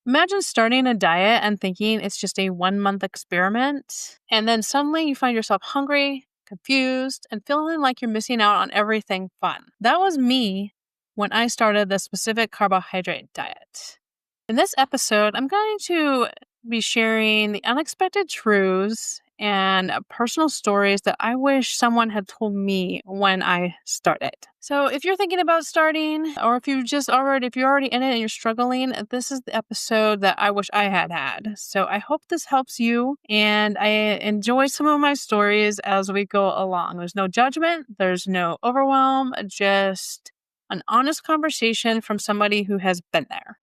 Imagine starting a diet and thinking it's just a 1-month experiment, and then suddenly you find yourself hungry, confused, and feeling like you're missing out on everything fun. That was me when I started the Specific Carbohydrate Diet. In this episode, I'm going to be sharing the unexpected truths and personal stories that I wish someone had told me when I started. So, if you're thinking about starting, or if you're already in it and you're struggling, this is the episode that I wish I had had. So, I hope this helps you, and I enjoy some of my stories as we go along. There's no judgment, there's no overwhelm, just an honest conversation from somebody who has been there.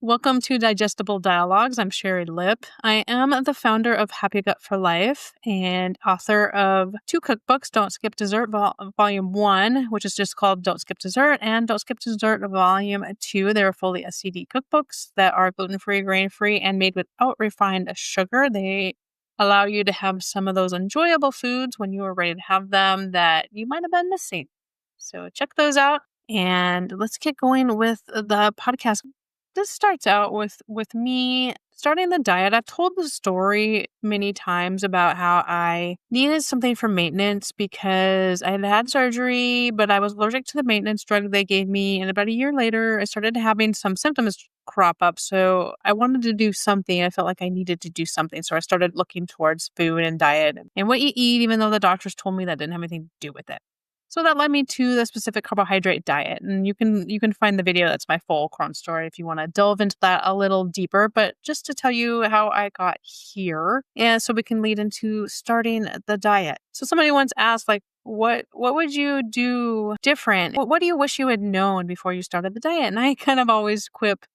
Welcome to Digestible Dialogues. I'm Sherry Lip. I am the founder of Happy Gut for Life and author of 2 cookbooks, Don't Skip Dessert Volume 1, which is just called Don't Skip Dessert, and Don't Skip Dessert Volume 2. They're fully SCD cookbooks that are gluten-free, grain-free, and made without refined sugar. They allow you to have some of those enjoyable foods when you are ready to have them that you might have been missing. So check those out, and let's get going with the podcast. This starts out with me starting the diet. I've told the story many times about how I needed something for maintenance because I had surgery, but I was allergic to the maintenance drug they gave me. And about a year later, I started having some symptoms crop up. So I wanted to do something. I felt like I needed to do something. So I started looking towards food and diet and what you eat, even though the doctors told me that didn't have anything to do with it. So that led me to the Specific Carbohydrate Diet. And you can find the video. That's my full Crohn story if you want to delve into that a little deeper. But just to tell you how I got here, and so we can lead into starting the diet. So somebody once asked, like, what would you do different? What do you wish you had known before you started the diet? And I kind of always quip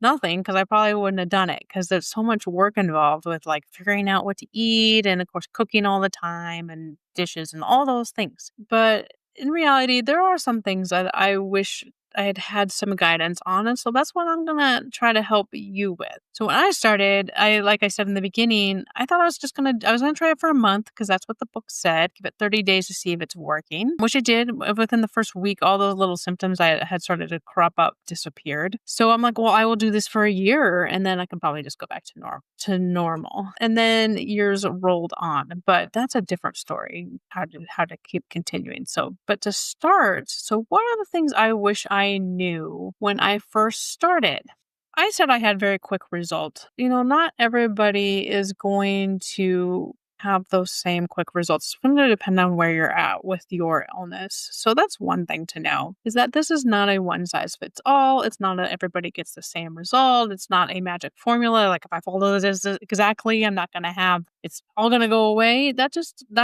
nothing, because I probably wouldn't have done it, because there's so much work involved with like figuring out what to eat and of course cooking all the time and dishes and all those things. But in reality, there are some things that I wish I had had some guidance on. And so that's what I'm going to try to help you with. So when I started, like I said in the beginning, I thought I was going to try it for a month, because that's what the book said. Give it 30 days to see if it's working, which it did. Within the first week, all those little symptoms I had started to crop up disappeared. So I'm like, well, I will do this for a year, and then I can probably just go back to normal. And then years rolled on, but that's a different story, how to keep continuing. So, but to start, so what are the things I wish I knew when I first started? I said I had very quick results. Not everybody is going to have those same quick results. It's going to depend on where you're at with your illness. So that's one thing to know, is that this is not a one size fits all. It's not everybody gets the same result. It's not a magic formula. Like if I follow this exactly, I'm not going to have, it's all going to go away. That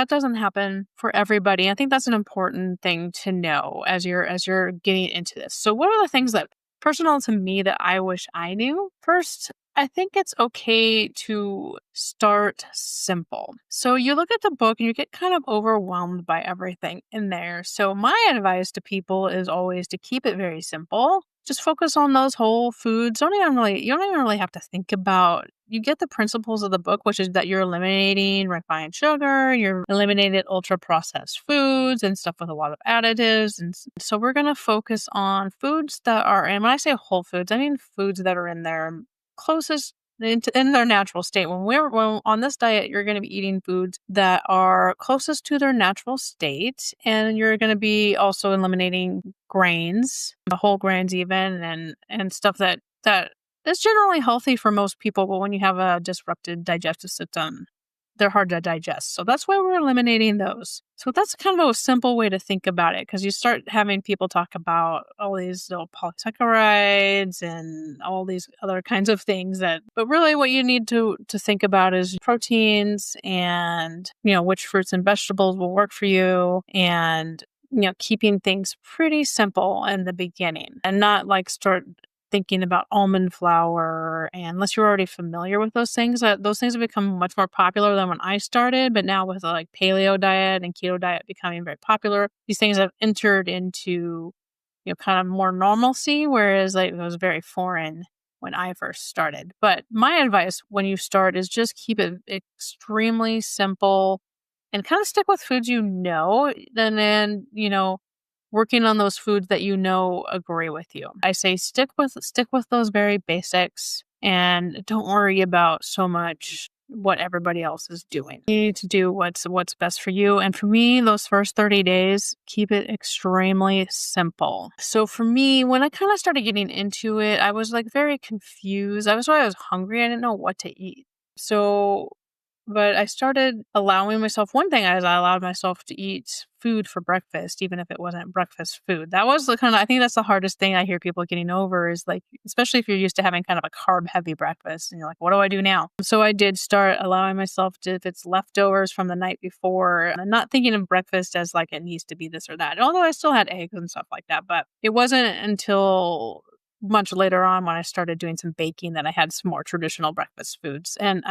doesn't happen for everybody. I think that's an important thing to know as you're getting into this. So what are the things that personal to me that I wish I knew? First, I think it's okay to start simple. So you look at the book and you get kind of overwhelmed by everything in there. So my advice to people is always to keep it very simple. Just focus on those whole foods. You don't even really have to think about, you get the principles of the book, which is that you're eliminating refined sugar, you're eliminating ultra processed foods and stuff with a lot of additives. And so we're going to focus on foods that are, and when I say whole foods, I mean foods that are in their closest in their natural state. When on this diet, you're going to be eating foods that are closest to their natural state, and you're going to be also eliminating grains, the whole grains even, and stuff that is generally healthy for most people. But when you have a disrupted digestive system, they're hard to digest. So that's why we're eliminating those. So that's kind of a simple way to think about it, because you start having people talk about all these little polysaccharides and all these other kinds of things but really what you need to think about is proteins and, which fruits and vegetables will work for you, and, keeping things pretty simple in the beginning and not like start thinking about almond flour, and unless you're already familiar with those things have become much more popular than when I started. But now with like paleo diet and keto diet becoming very popular, these things have entered into, kind of more normalcy, whereas like it was very foreign when I first started. But my advice when you start is just keep it extremely simple. and kind of stick with foods and then, working on those foods that agree with you. I say stick with those very basics and don't worry about so much what everybody else is doing. You need to do what's best for you. And for me, those first 30 days, keep it extremely simple. So for me, when I kind of started getting into it, I was like very confused. I was hungry. I didn't know what to eat. But I started allowing myself, one thing is I allowed myself to eat food for breakfast, even if it wasn't breakfast food. That was I think that's the hardest thing I hear people getting over is like, especially if you're used to having kind of a carb heavy breakfast and you're like, what do I do now? So I did start allowing myself to, if it's leftovers from the night before, and I'm not thinking of breakfast as like it needs to be this or that, although I still had eggs and stuff like that. But it wasn't until much later on when I started doing some baking that I had some more traditional breakfast foods. And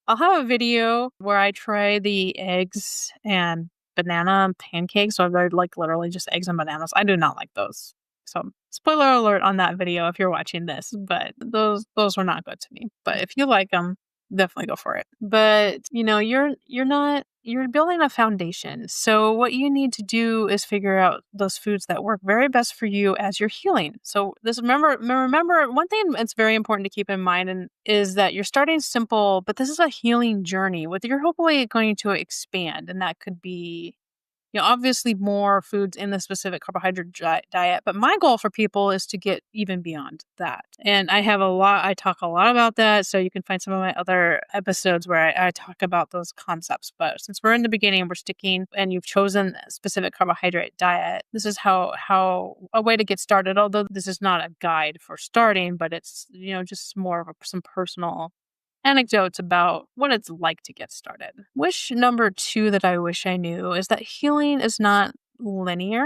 I'll have a video where I try the eggs and banana pancakes. So they're like literally just eggs and bananas. I do not like those. So spoiler alert on that video if you're watching this, but those were not good to me. But if you like them, definitely go for it. But you're building a foundation. So what you need to do is figure out those foods that work very best for you as you're healing. So remember one thing that's very important to keep in mind is that you're starting simple, but this is a healing journey with you're hopefully going to expand, and that could be obviously more foods in the specific carbohydrate diet. But my goal for people is to get even beyond that. And I talk a lot about that. So you can find some of my other episodes where I talk about those concepts. But since we're in the beginning, we're sticking and you've chosen a specific carbohydrate diet, this is how a way to get started. Although this is not a guide for starting, but it's, just more of some personal anecdotes about what it's like to get started. Wish number 2 that I wish I knew is that healing is not linear.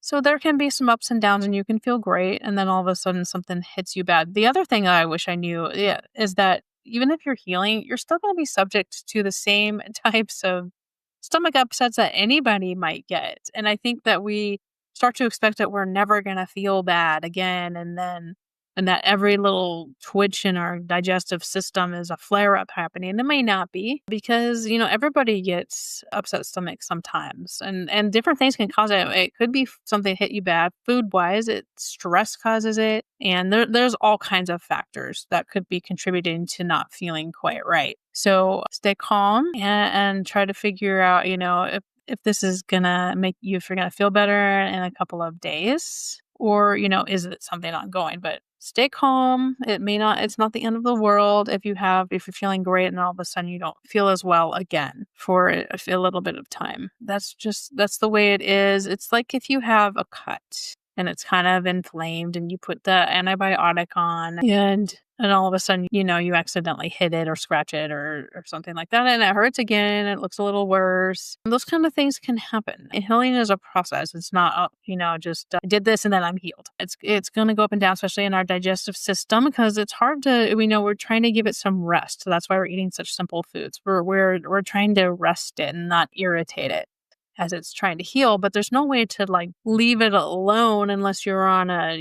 So there can be some ups and downs and you can feel great and then all of a sudden something hits you bad. The other thing that I wish I knew is that even if you're healing, you're still going to be subject to the same types of stomach upsets that anybody might get. And I think that we start to expect that we're never going to feel bad again and that every little twitch in our digestive system is a flare-up happening. And it may not be because, everybody gets upset stomach sometimes and different things can cause it. It could be something hit you bad food-wise. Stress causes it. And there's all kinds of factors that could be contributing to not feeling quite right. So stay calm and try to figure out, if this is going to make you, if you're going to feel better in a couple of days or, is it something ongoing? But stay calm. It's not the end of the world if you're feeling great and all of a sudden you don't feel as well again for a little bit of time. That's the way it is. It's like if you have a cut and it's kind of inflamed and you put the antibiotic on and all of a sudden, you accidentally hit it or scratch it or something like that. And it hurts again. It looks a little worse. Those kind of things can happen. And healing is a process. It's not, just I did this and then I'm healed. It's going to go up and down, especially in our digestive system, because it's hard to, we're trying to give it some rest. So that's why we're eating such simple foods. We're trying to rest it and not irritate it as it's trying to heal, but there's no way to like leave it alone unless you're on a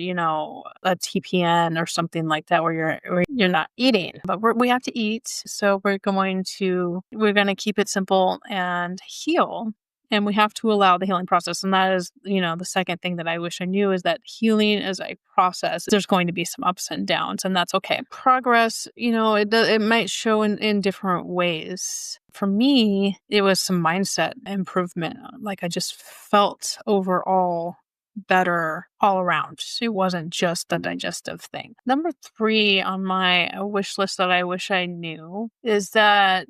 TPN or something like that where you're not eating. But we have to eat, so we're going to keep it simple and heal. And we have to allow the healing process. And that is, the second thing that I wish I knew is that healing is a process. There's going to be some ups and downs, and that's okay. Progress, it might show in different ways. For me, it was some mindset improvement. Like I just felt overall better all around. It wasn't just a digestive thing. Number 3 on my wish list that I wish I knew is that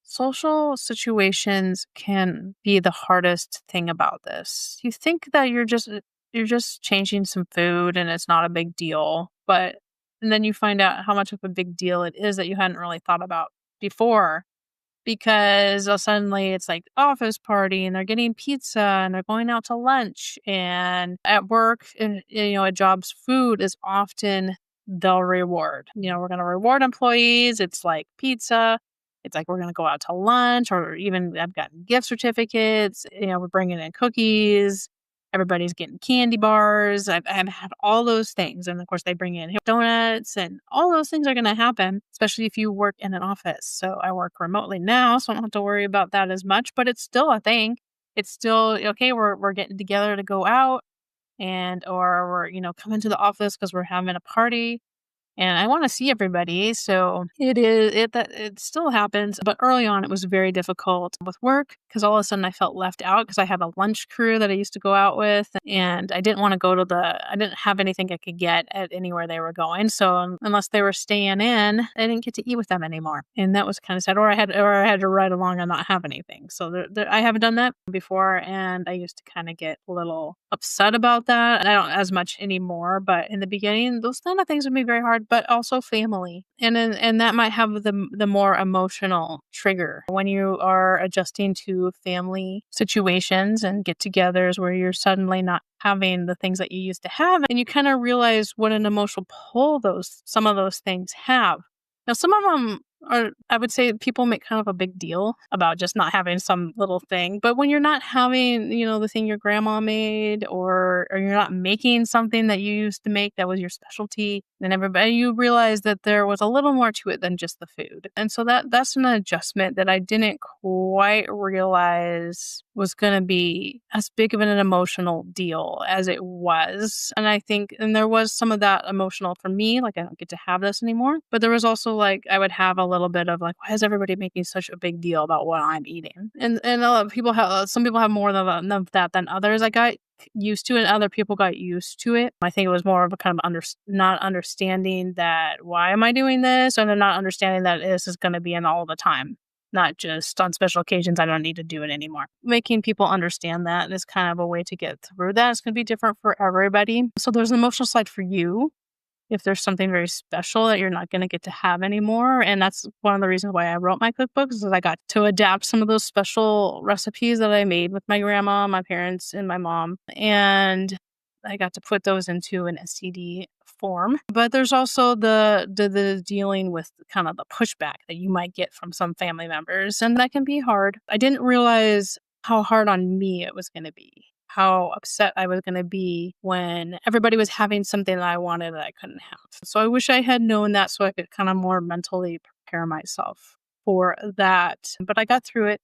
social situations can be the hardest thing about this. You think that you're just changing some food and it's not a big deal, and then you find out how much of a big deal it is that you hadn't really thought about before. Because suddenly it's like office party and they're getting pizza and they're going out to lunch, and at work and at jobs, food is often the reward. We're going to reward employees. It's like pizza. It's like we're going to go out to lunch, or even I've gotten gift certificates. We're bringing in cookies. everybody's getting candy bars. I've had all those things. And of course, they bring in donuts, and all those things are going to happen, especially if you work in an office. So I work remotely now, so I don't have to worry about that as much, but it's still a thing. It's still okay. We're getting together to go out, and or we're, coming to the office because we're having a party, and I wanna see everybody, so it still happens, but early on, it was very difficult with work because all of a sudden I felt left out because I had a lunch crew that I used to go out with, and I didn't wanna go to I didn't have anything I could get at anywhere they were going, so unless they were staying in, I didn't get to eat with them anymore, and that was kinda sad, or I had to ride along and not have anything, so I haven't done that before, and I used to kinda get a little upset about that. I don't as much anymore, but in the beginning, those kind of things would be very hard, but also family. And that might have the more emotional trigger when you are adjusting to family situations and get-togethers where you're suddenly not having the things that you used to have, and you kind of realize what an emotional pull some of those things have. Now, some of them are, I would say, people make kind of a big deal about just not having some little thing. But when you're not having, the thing your grandma made, or you're not making something that you used to make that was your specialty, then you realize that there was a little more to it than just the food. And so that's an adjustment that I didn't quite realize was going to be as big of an emotional deal as it was. And I think, and there was some of that emotional for me, like I don't get to have this anymore. But there was also like, I would have a little bit of like, why is everybody making such a big deal about what I'm eating? And a lot of people have, some people have more of that than others. I got used to it, and other people got used to it. I think it was more of a kind of not understanding that, why am I doing this? And then not understanding that this is going to be in all the time, not just on special occasions. I don't need to do it anymore. Making people understand that is kind of a way to get through that. It's going to be different for everybody. So there's an emotional side for you if there's something very special that you're not going to get to have anymore. And that's one of the reasons why I wrote my cookbooks, is I got to adapt some of those special recipes that I made with my grandma, my parents, and my mom. And I got to put those into an SCD form. But there's also the dealing with kind of the pushback that you might get from some family members. And that can be hard. I didn't realize how hard on me it was going to be, how upset I was going to be when everybody was having something that I wanted that I couldn't have. So I wish I had known that so I could kind of more mentally prepare myself for that. But I got through it.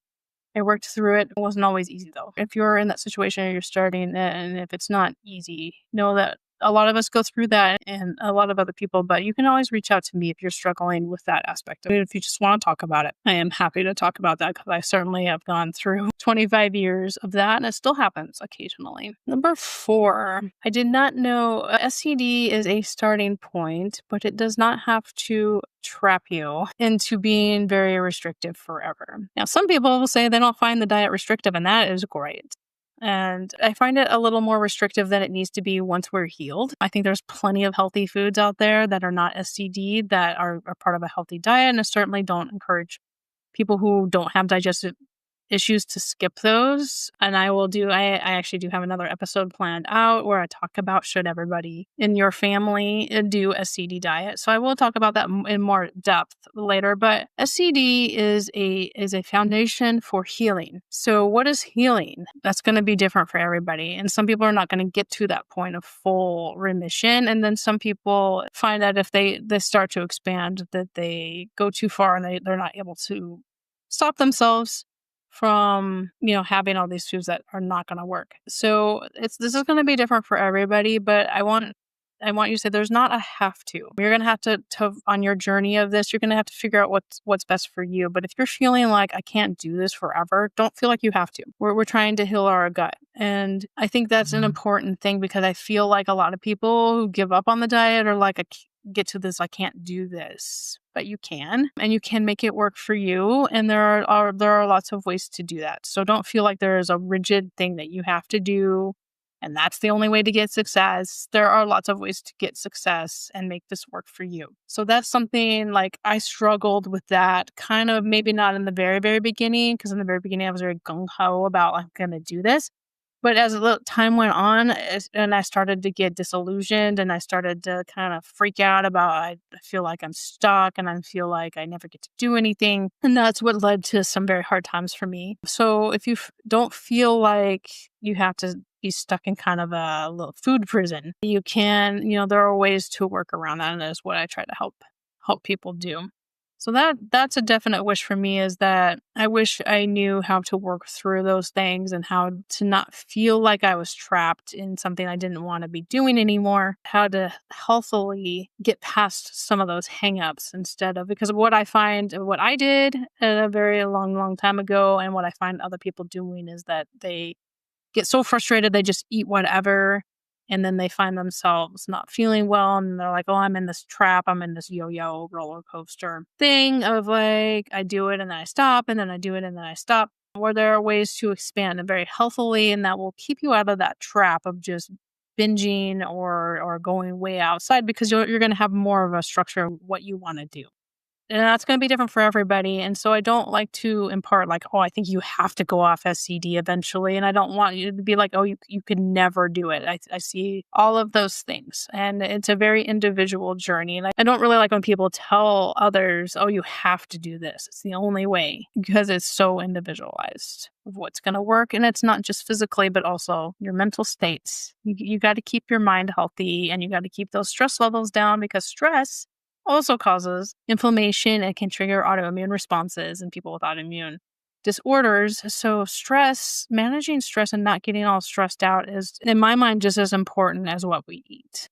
I worked through it. It wasn't always easy, though. If you're in that situation or you're starting, and if it's not easy, know that a lot of us go through that, and a lot of other people, but you can always reach out to me if you're struggling with that aspect. If you just want to talk about it, I am happy to talk about that, because I certainly have gone through 25 years of that, and it still happens occasionally. Number 4, I did not know SCD is a starting point, but it does not have to trap you into being very restrictive forever. Now, some people will say they don't find the diet restrictive, and that is great. And I find it a little more restrictive than it needs to be once we're healed. I think there's plenty of healthy foods out there that are not SCD that are part of a healthy diet, and I certainly don't encourage people who don't have digestive issues to skip those. And I actually do have another episode planned out where I talk about, should everybody in your family do SCD diet. So I will talk about that in more depth later, but SCD is a foundation for healing. So what is healing? That's going to be different for everybody. And some people are not going to get to that point of full remission. And then some people find that if they start to expand, that they go too far and they're not able to stop themselves from, having all these foods that are not going to work. So this is going to be different for everybody, but I want you to say there's not a have to. You're going to have to on your journey of this, you're going to have to figure out what's best for you. But if you're feeling like I can't do this forever, don't feel like you have to. We're trying to heal our gut. And I think that's an important thing, because I feel like a lot of people who give up on the diet are like, get to this, I can't do this. But you can, and you can make it work for you. And there are lots of ways to do that. So don't feel like there is a rigid thing that you have to do, and that's the only way to get success. There are lots of ways to get success and make this work for you. So that's something like I struggled with that, kind of maybe not in the very, very beginning, because in the very beginning I was very gung-ho about I'm going to do this. But as a little time went on, and I started to get disillusioned and I started to kind of freak out about, I feel like I'm stuck and I feel like I never get to do anything. And that's what led to some very hard times for me. So if you don't feel like you have to be stuck in kind of a little food prison, you can, there are ways to work around that. And that is what I try to help people do. So that's a definite wish for me, is that I wish I knew how to work through those things and how to not feel like I was trapped in something I didn't want to be doing anymore, how to healthily get past some of those hangups because of what I did a very long, long time ago, and what I find other people doing is that they get so frustrated they just eat whatever, and then they find themselves not feeling well, and they're like, oh, I'm in this trap. I'm in this yo-yo roller coaster thing of like, I do it and then I stop, and then I do it and then I stop. Where there are ways to expand and very healthily, and that will keep you out of that trap of just binging or going way outside, because you're going to have more of a structure of what you want to do. And that's going to be different for everybody. And so I don't like to impart like, oh, I think you have to go off SCD eventually. And I don't want you to be like, oh, you could never do it. I see all of those things. And it's a very individual journey. And I don't really like when people tell others, oh, you have to do this. It's the only way, because it's so individualized of what's going to work. And it's not just physically, but also your mental states. You got to keep your mind healthy, and you got to keep those stress levels down, because stress also causes inflammation and can trigger autoimmune responses in people with autoimmune disorders. So managing stress and not getting all stressed out is, in my mind, just as important as what we eat.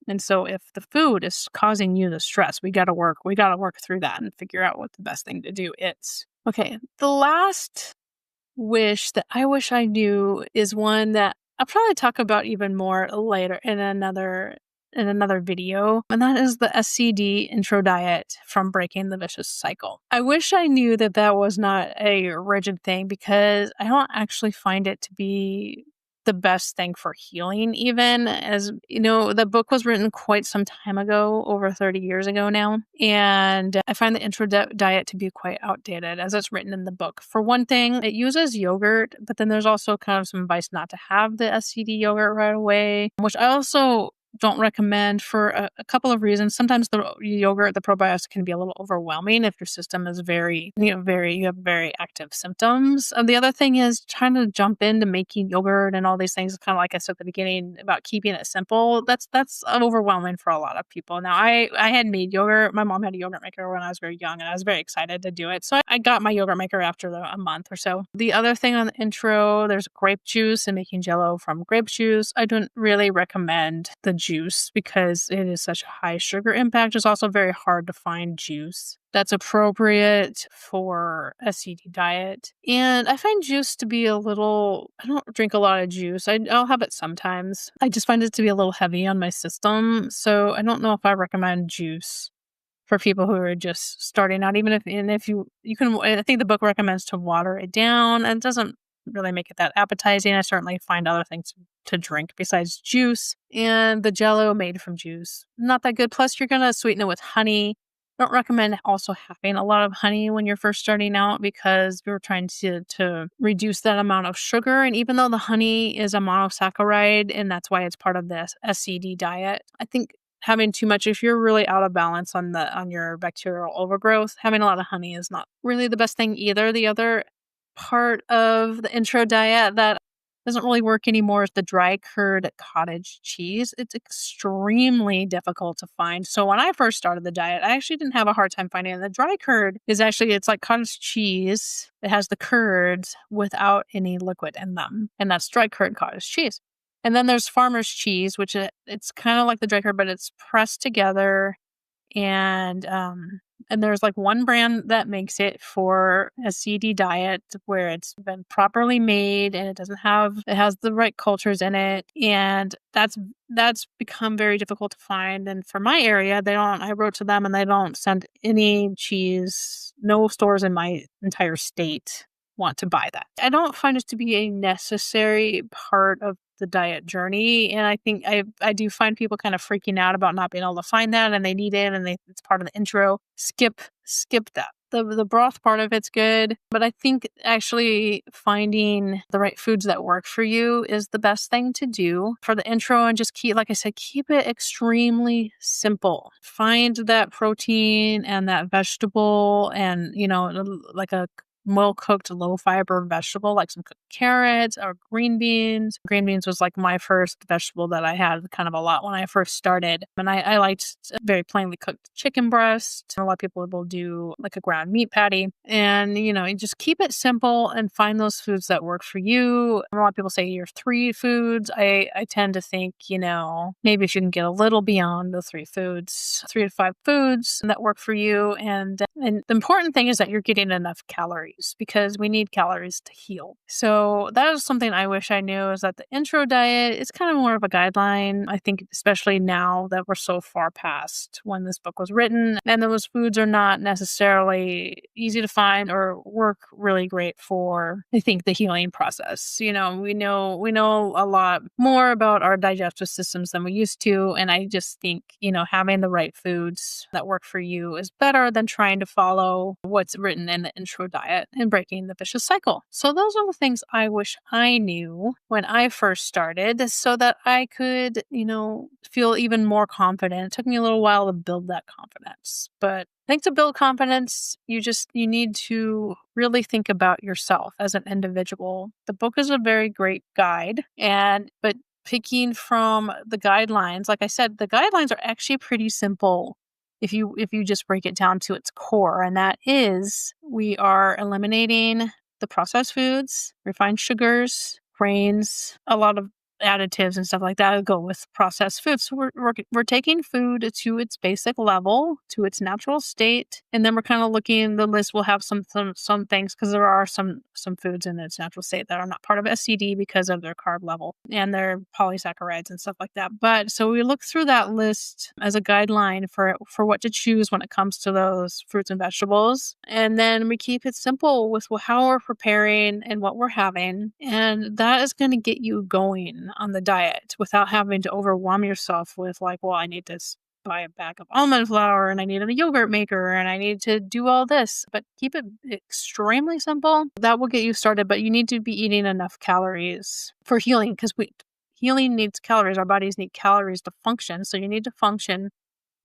And so if the food is causing you the stress, we got to work through that and figure out what the best thing to do is. Okay, the last wish that I wish I knew is one that I'll probably talk about even more later in another video, and that is the SCD intro diet from Breaking the Vicious Cycle. I wish I knew that was not a rigid thing, because I don't actually find it to be the best thing for healing, even as, the book was written quite some time ago, over 30 years ago now. And I find the intro diet to be quite outdated as it's written in the book. For one thing, it uses yogurt, but then there's also kind of some advice not to have the SCD yogurt right away, which I also don't recommend for a couple of reasons. Sometimes the yogurt, the probiotics, can be a little overwhelming if your system is you have very active symptoms. And the other thing is trying to jump into making yogurt and all these things, kind of like I said at the beginning about keeping it simple. That's overwhelming for a lot of people. Now, I had made yogurt. My mom had a yogurt maker when I was very young, and I was very excited to do it. So I got my yogurt maker after a month or so. The other thing on the intro, there's grape juice and making jello from grape juice. I don't really recommend the juice because it is such a high sugar impact. It's also very hard to find juice that's appropriate for SCD diet. And I find juice to be I don't drink a lot of juice. I'll have it sometimes. I just find it to be a little heavy on my system. So I don't know if I recommend juice for people who are just starting out, even if you can, I think the book recommends to water it down, and it doesn't really make it that appetizing. I certainly find other things to drink besides juice, and the jello made from juice, not that good. Plus, you're going to sweeten it with honey. I don't recommend also having a lot of honey when you're first starting out, because we're trying to reduce that amount of sugar. And even though the honey is a monosaccharide, and that's why it's part of the SCD diet, I think having too much, if you're really out of balance on your bacterial overgrowth, having a lot of honey is not really the best thing either. The other part of the intro diet that doesn't really work anymore is the dry curd cottage cheese. It's extremely difficult to find. So when I first started the diet, I actually didn't have a hard time finding it. The dry curd it's like cottage cheese. It has the curds without any liquid in them. And that's dry curd cottage cheese. And then there's farmer's cheese, which it's kind of like the dry curd, but it's pressed together. And there's like one brand that makes it for a CD diet where it's been properly made, and it has the right cultures in it. And that's become very difficult to find. And for my area, I wrote to them and they don't send any cheese. No stores in my entire state want to buy that. I don't find it to be a necessary part of the diet journey. And I think I do find people kind of freaking out about not being able to find that, and they need it, and it's part of the intro. Skip that. The broth part of it's good, but I think actually finding the right foods that work for you is the best thing to do for the intro, and just keep, like I said, keep it extremely simple. Find that protein and that vegetable and, like a well-cooked, low-fiber vegetable, like some cooked carrots or green beans. Green beans was like my first vegetable that I had kind of a lot when I first started. And I liked very plainly cooked chicken breast. A lot of people will do like a ground meat patty. And, you just keep it simple and find those foods that work for you. A lot of people say your 3 foods. I tend to think, maybe if you can get a little beyond the 3 foods, 3 to 5 foods that work for you. And the important thing is that you're getting enough calories, because we need calories to heal. So that is something I wish I knew, is that the intro diet is kind of more of a guideline. I think especially now that we're so far past when this book was written, and those foods are not necessarily easy to find or work really great for, I think, the healing process. We know a lot more about our digestive systems than we used to. And I just think, having the right foods that work for you is better than trying to follow what's written in the intro diet and breaking the vicious cycle. So those are the things I wish I knew when I first started, so that I could, feel even more confident. It took me a little while to build that confidence, but I think to build confidence, you need to really think about yourself as an individual. The book is a very great guide, but picking from the guidelines, like I said, the guidelines are actually pretty simple if you just break it down to its core, and that is, we are eliminating the processed foods, refined sugars, grains, a lot of additives and stuff like that go with processed foods. So we're taking food to its basic level, to its natural state, and then we're kind of looking. The list will have some things, because there are some foods in its natural state that are not part of SCD because of their carb level and their polysaccharides and stuff like that. But so we look through that list as a guideline for what to choose when it comes to those fruits and vegetables, and then we keep it simple with how we're preparing and what we're having, and that is going to get you going on the diet without having to overwhelm yourself with like, well, I need to buy a bag of almond flour and I need a yogurt maker and I need to do all this. But keep it extremely simple. That will get you started, but you need to be eating enough calories for healing, because healing needs calories. Our bodies need calories to function. So you need to function.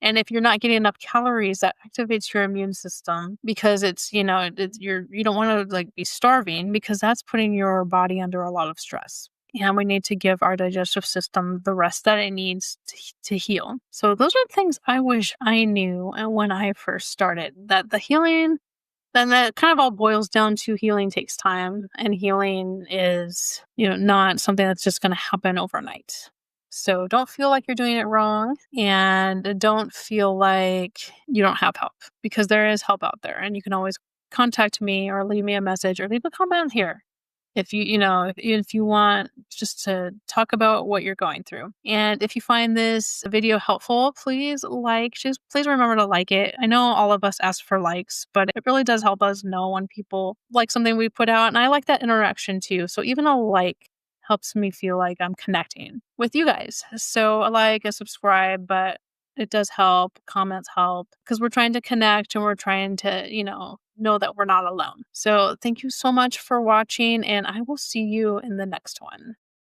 And if you're not getting enough calories, that activates your immune system, because it's, you don't want to be starving, because that's putting your body under a lot of stress. And we need to give our digestive system the rest that it needs to heal. So those are things I wish I knew when I first started. That the healing, then that kind of all boils down to healing takes time. And healing is, not something that's just going to happen overnight. So don't feel like you're doing it wrong, and don't feel like you don't have help, because there is help out there. And you can always contact me or leave me a message or leave a comment here. If if you want just to talk about what you're going through. And if you find this video helpful, please please remember to like it. I know all of us ask for likes, but it really does help us know when people like something we put out. And I like that interaction too. So even a like helps me feel like I'm connecting with you guys. So a like, a subscribe, but it does help. Comments help, because we're trying to connect and we're trying to, know that we're not alone. So thank you so much for watching, and I will see you in the next one.